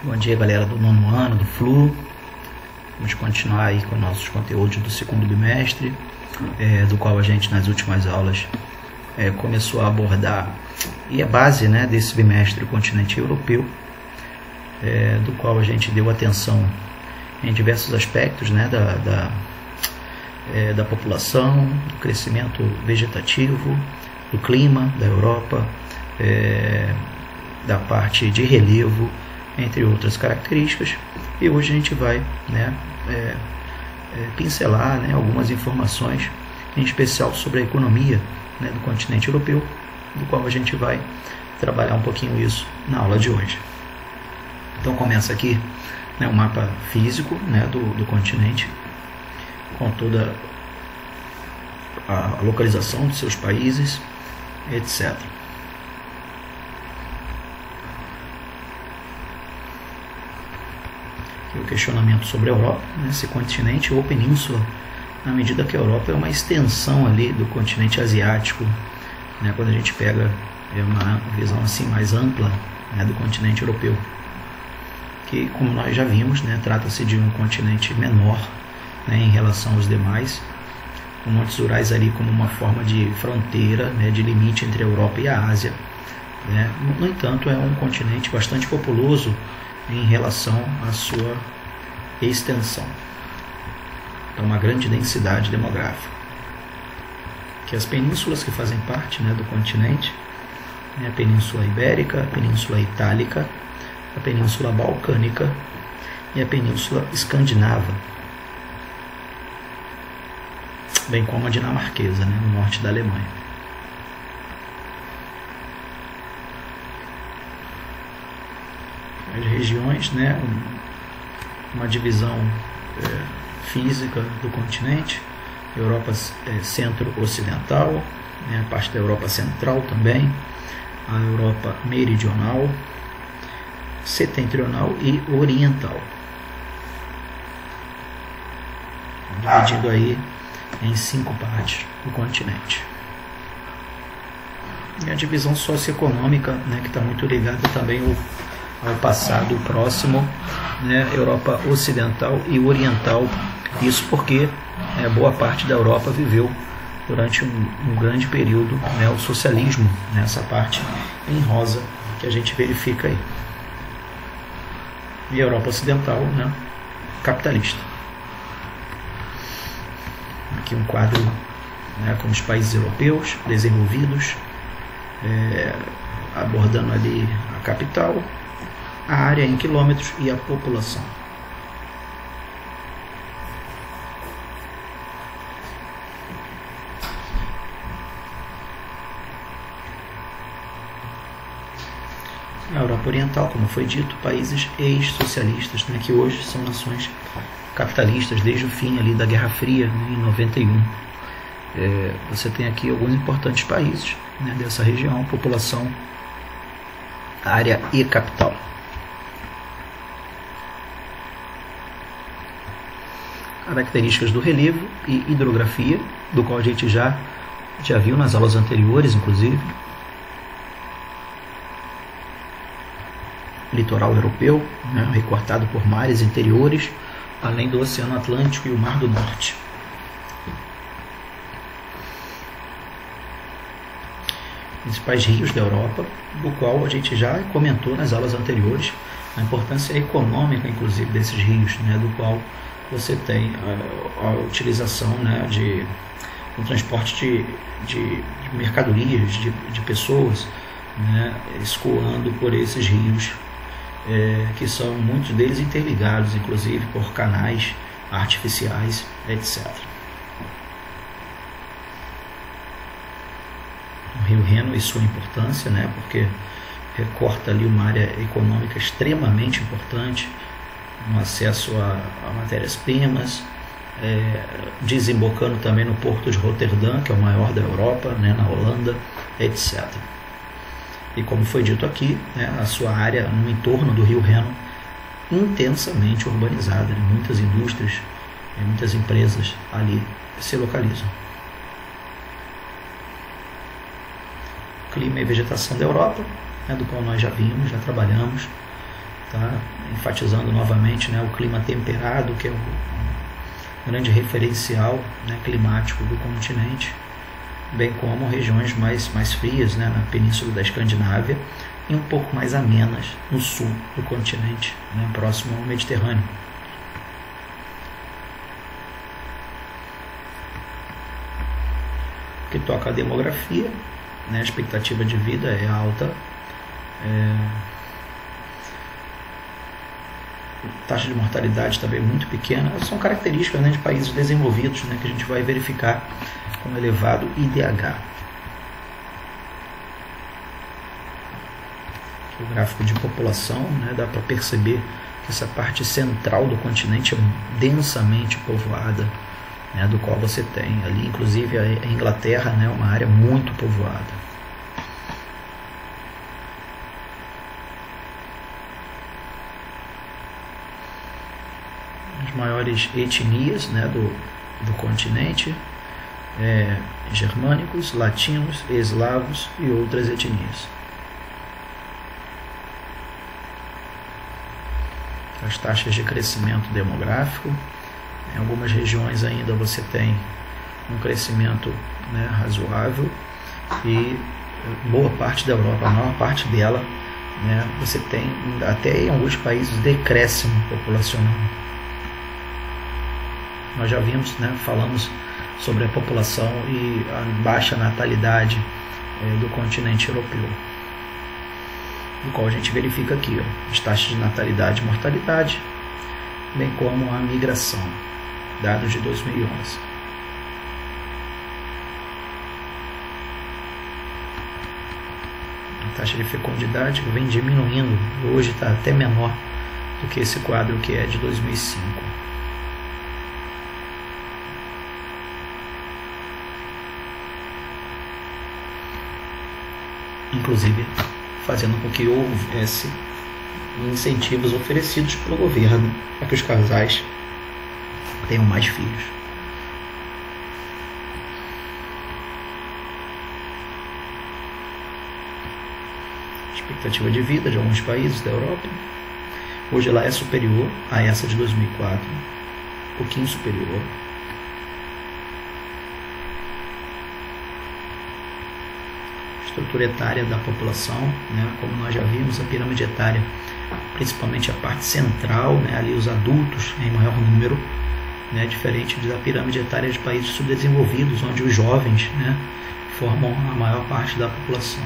Bom dia, galera do nono ano, do FLU. Vamos continuar aí com nossos conteúdos do segundo bimestre, do qual a gente nas últimas aulas começou a abordar, e a base, né, desse bimestre, o continente europeu, do qual a gente deu atenção em diversos aspectos, né, da população, do crescimento vegetativo, do clima da Europa, da parte de relevo, entre outras características. E hoje a gente vai, né, pincelar, né, algumas informações, em especial sobre a economia, né, do continente europeu, do qual a gente vai trabalhar um pouquinho isso na aula de hoje. Então começa aqui, né, um mapa físico, né, do continente, com toda a localização dos seus países, etc. Aqui o questionamento sobre a Europa, né, esse continente ou península, na medida que a Europa é uma extensão ali do continente asiático, né, quando a gente pega uma visão assim mais ampla, né, do continente europeu, que, como nós já vimos, né, trata-se de um continente menor, né, em relação aos demais, com Montes Urais ali como uma forma de fronteira, né, de limite entre a Europa e a Ásia, né. No entanto, é um continente bastante populoso em relação à sua extensão. É uma grande densidade demográfica. Que as penínsulas que fazem parte, né, do continente, né, a Península Ibérica, a Península Itálica, a Península Balcânica e a Península Escandinava, bem como a dinamarquesa, né, no norte da Alemanha. As regiões, né, uma divisão física do continente, Europa centro-ocidental, né, a parte da Europa central também, a Europa meridional, setentrional e oriental, dividido aí em 5 partes do continente. E a divisão socioeconômica, né, que está muito ligada também ao passado próximo, né, Europa ocidental e oriental. Isso porque boa parte da Europa viveu durante um grande período, né, o socialismo, nessa parte em rosa que a gente verifica aí. E a Europa ocidental, né, capitalista. Aqui um quadro, né, com os países europeus desenvolvidos, abordando ali a capital, a área em quilômetros e a população. A Europa Oriental, como foi dito, países ex-socialistas, né, que hoje são nações capitalistas desde o fim ali da Guerra Fria, né, em 91. Você tem aqui alguns importantes países, né, dessa região, população, área e capital. Características do relevo e hidrografia, do qual a gente já viu nas aulas anteriores, inclusive. Litoral europeu, né, recortado por mares interiores, além do Oceano Atlântico e o Mar do Norte. Principais rios da Europa, do qual a gente já comentou nas aulas anteriores, a importância econômica, inclusive, desses rios, né, do qual você tem a utilização, né, do transporte de mercadorias, de pessoas, né, escoando por esses rios, que são muitos deles interligados, inclusive por canais artificiais, etc. O Rio Reno e sua importância, né, porque recorta ali uma área econômica extremamente importante, no acesso a matérias-primas, desembocando também no porto de Roterdã, que é o maior da Europa, né, na Holanda, etc. E como foi dito aqui, né, a sua área no entorno do Rio Reno, intensamente urbanizada, né, muitas indústrias, muitas empresas ali se localizam. Clima e vegetação da Europa, né, do qual nós já vimos, já trabalhamos. tá? Enfatizando novamente, né, o clima temperado, que é o grande referencial, né, climático do continente, bem como regiões mais frias, né, na península da Escandinávia e um pouco mais amenas no sul do continente, né, próximo ao Mediterrâneo. Que toca a demografia, né, a expectativa de vida é alta, taxa de mortalidade também muito pequena. São características, né, de países desenvolvidos, né, que a gente vai verificar com elevado IDH. O gráfico de população, né, dá para perceber que essa parte central do continente é densamente povoada, né, do qual você tem ali, inclusive a Inglaterra, né, uma área muito povoada. As maiores etnias, né, do continente, germânicos, latinos, eslavos e outras etnias. As taxas de crescimento demográfico. Em algumas regiões ainda você tem um crescimento, né, razoável, e boa parte da Europa, a maior parte dela, né, você tem até em alguns países decréscimo populacional. Nós já vimos, né, falamos sobre a população e a baixa natalidade do continente europeu, no qual a gente verifica aqui, ó, as taxas de natalidade e mortalidade, bem como a migração, dados de 2011. A taxa de fecundidade vem diminuindo, hoje está até menor do que esse quadro que é de 2005. Inclusive fazendo com que houvesse incentivos oferecidos pelo governo para que os casais tenham mais filhos. A expectativa de vida de alguns países da Europa hoje ela é superior a essa de 2004, um pouquinho superior. Estrutura etária da população, né, como nós já vimos, a pirâmide etária, principalmente a parte central, né, ali os adultos em maior número, né, diferente da pirâmide etária de países subdesenvolvidos, onde os jovens, né, formam a maior parte da população.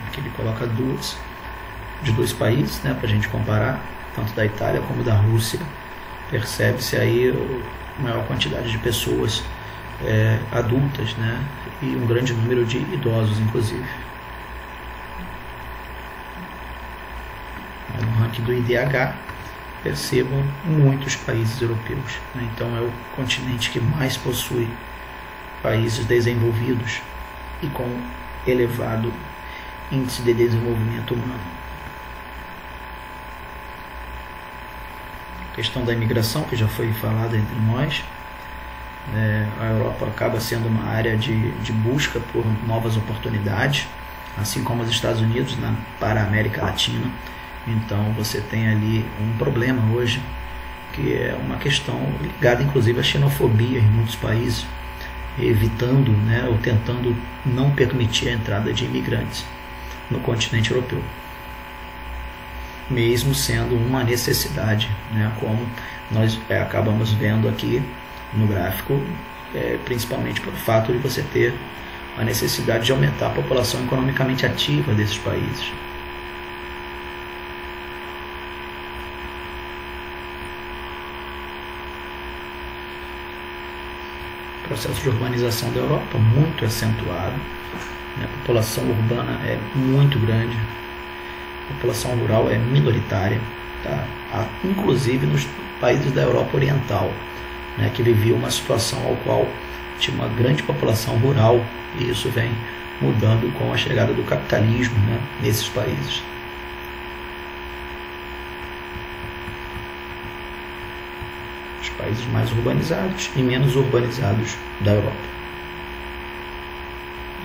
Aqui ele coloca de dois países, né, para a gente comparar, tanto da Itália como da Rússia. Percebe-se aí a maior quantidade de pessoas adultas, né, e um grande número de idosos, inclusive. No ranking do IDH, percebam muitos países europeus, né? Então é o continente que mais possui países desenvolvidos e com elevado índice de desenvolvimento humano. A questão da imigração, que já foi falada entre nós, a Europa acaba sendo uma área de busca por novas oportunidades, assim como os Estados Unidos para a América Latina. Então você tem ali um problema hoje, que é uma questão ligada inclusive à xenofobia em muitos países, evitando, né, ou tentando não permitir a entrada de imigrantes no continente europeu, mesmo sendo uma necessidade, né, como nós acabamos vendo aqui no gráfico, principalmente pelo fato de você ter a necessidade de aumentar a população economicamente ativa desses países. O processo de urbanização da Europa muito acentuado, né? A população urbana é muito grande, a população rural é minoritária, tá? Inclusive nos países da Europa Oriental, né, que vivia uma situação ao qual tinha uma grande população rural, e isso vem mudando com a chegada do capitalismo, né, nesses países. Os países mais urbanizados e menos urbanizados da Europa.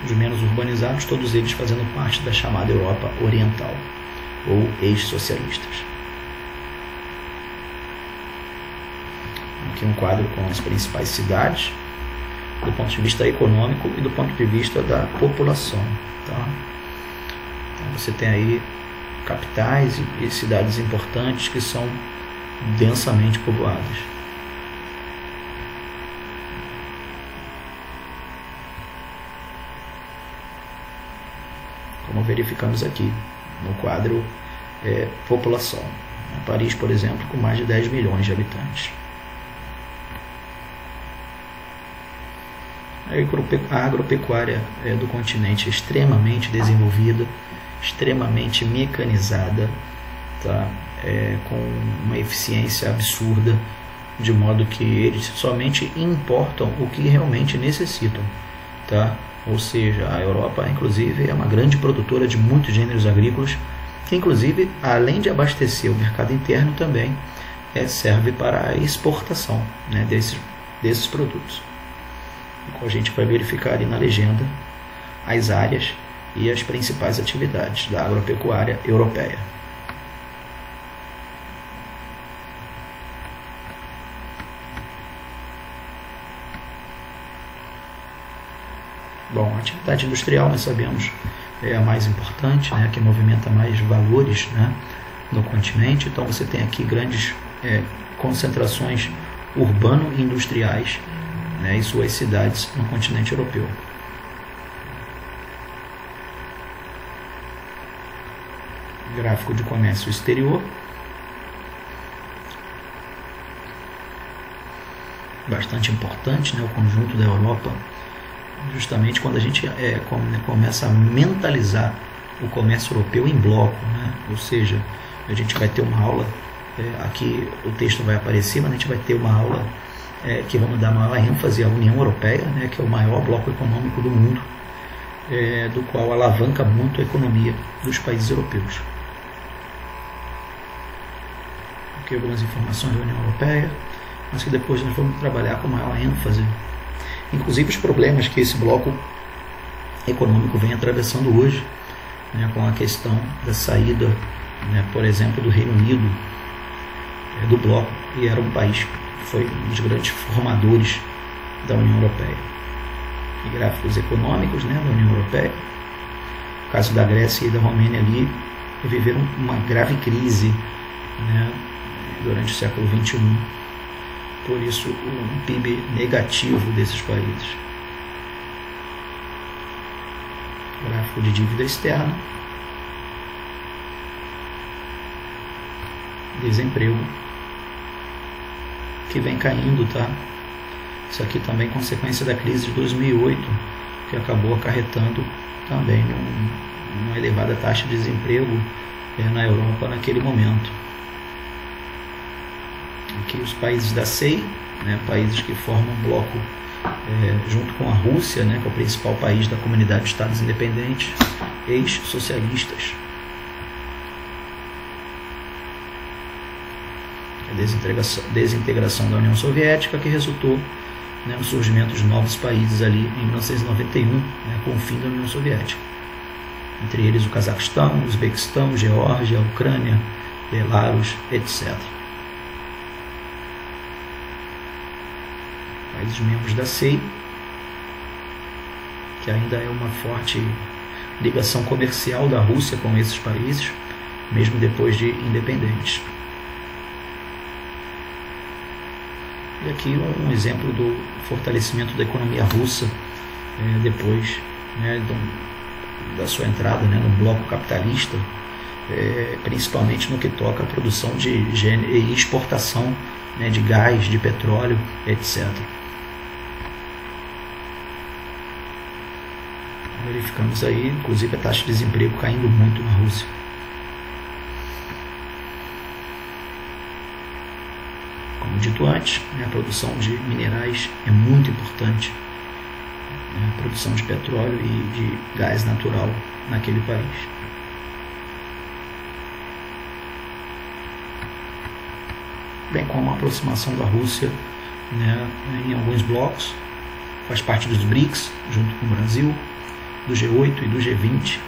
os menos urbanizados, todos eles fazendo parte da chamada Europa Oriental, ou ex-socialistas. Aqui um quadro com as principais cidades, do ponto de vista econômico e do ponto de vista da população. Tá? Então você tem aí capitais e cidades importantes que são densamente povoadas. Como verificamos aqui no quadro população. Paris, por exemplo, com mais de 10 milhões de habitantes. A agropecuária do continente é extremamente desenvolvida, extremamente mecanizada, tá? Com uma eficiência absurda, de modo que eles somente importam o que realmente necessitam. Tá? Ou seja, a Europa, inclusive, é uma grande produtora de muitos gêneros agrícolas, que, inclusive, além de abastecer o mercado interno, também serve para a exportação, né, desses produtos. A gente vai verificar ali na legenda as áreas e as principais atividades da agropecuária europeia. Bom, a atividade industrial, nós sabemos, é a mais importante, né, que movimenta mais valores, né, no continente. Então você tem aqui grandes concentrações urbano-industriais, né, e suas cidades no continente europeu. Gráfico de comércio exterior. Bastante importante, né, o conjunto da Europa, justamente quando a gente começa a mentalizar o comércio europeu em bloco, né? Ou seja, a gente vai ter uma aula, aqui o texto vai aparecer, mas a gente vai ter uma aula que vamos dar maior ênfase à União Europeia, né, que é o maior bloco econômico do mundo, do qual alavanca muito a economia dos países europeus. Aqui algumas informações da União Europeia, mas que depois nós vamos trabalhar com maior ênfase, inclusive os problemas que esse bloco econômico vem atravessando hoje, né, com a questão da saída, né, por exemplo, do Reino Unido do bloco, e era um país que foi um dos grandes formadores da União Europeia. E gráficos econômicos, né, da União Europeia. O caso da Grécia e da Romênia ali viveram uma grave crise, né, durante o século XXI. Por isso, um PIB negativo desses países. Gráfico de dívida externa. Desemprego, que vem caindo, tá? Isso aqui também é consequência da crise de 2008, que acabou acarretando também uma elevada taxa de desemprego na Europa naquele momento. Aqui os países da CEI, né, países que formam um bloco junto com a Rússia, né, que é o principal país da comunidade de Estados independentes, ex-socialistas. A desintegração da União Soviética, que resultou, né, no surgimento de novos países ali em 1991, né, com o fim da União Soviética. Entre eles o Cazaquistão, o Uzbequistão, Geórgia, a Ucrânia, Belarus, etc. Países membros da CEI, que ainda é uma forte ligação comercial da Rússia com esses países, mesmo depois de independentes. E aqui um exemplo do fortalecimento da economia russa depois, né, da sua entrada, né, no bloco capitalista, principalmente no que toca à produção e exportação, né, de gás, de petróleo, etc. Verificamos aí, inclusive, a taxa de desemprego caindo muito na Rússia. Como dito antes, a produção de minerais é muito importante, a produção de petróleo e de gás natural naquele país. Bem como a aproximação da Rússia, né, em alguns blocos, faz parte dos BRICS, junto com o Brasil, do G8 e do G20.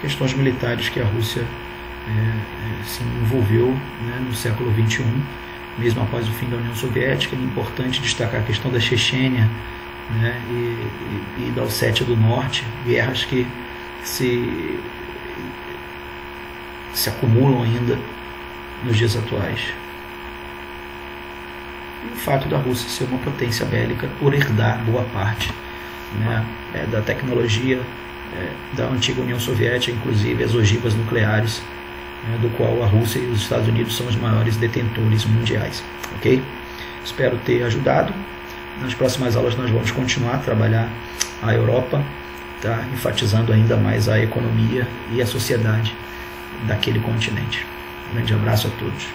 Questões militares que a Rússia se envolveu, né, no século XXI, mesmo após o fim da União Soviética. É importante destacar a questão da Chechênia, né, e da Ossétia do Norte, guerras que se acumulam ainda nos dias atuais. E o fato da Rússia ser uma potência bélica por herdar boa parte, né, da tecnologia da antiga União Soviética, inclusive as ogivas nucleares, né, do qual a Rússia e os Estados Unidos são os maiores detentores mundiais. Ok? Espero ter ajudado. Nas próximas aulas nós vamos continuar a trabalhar a Europa, tá? Enfatizando ainda mais a economia e a sociedade daquele continente. Um grande abraço a todos.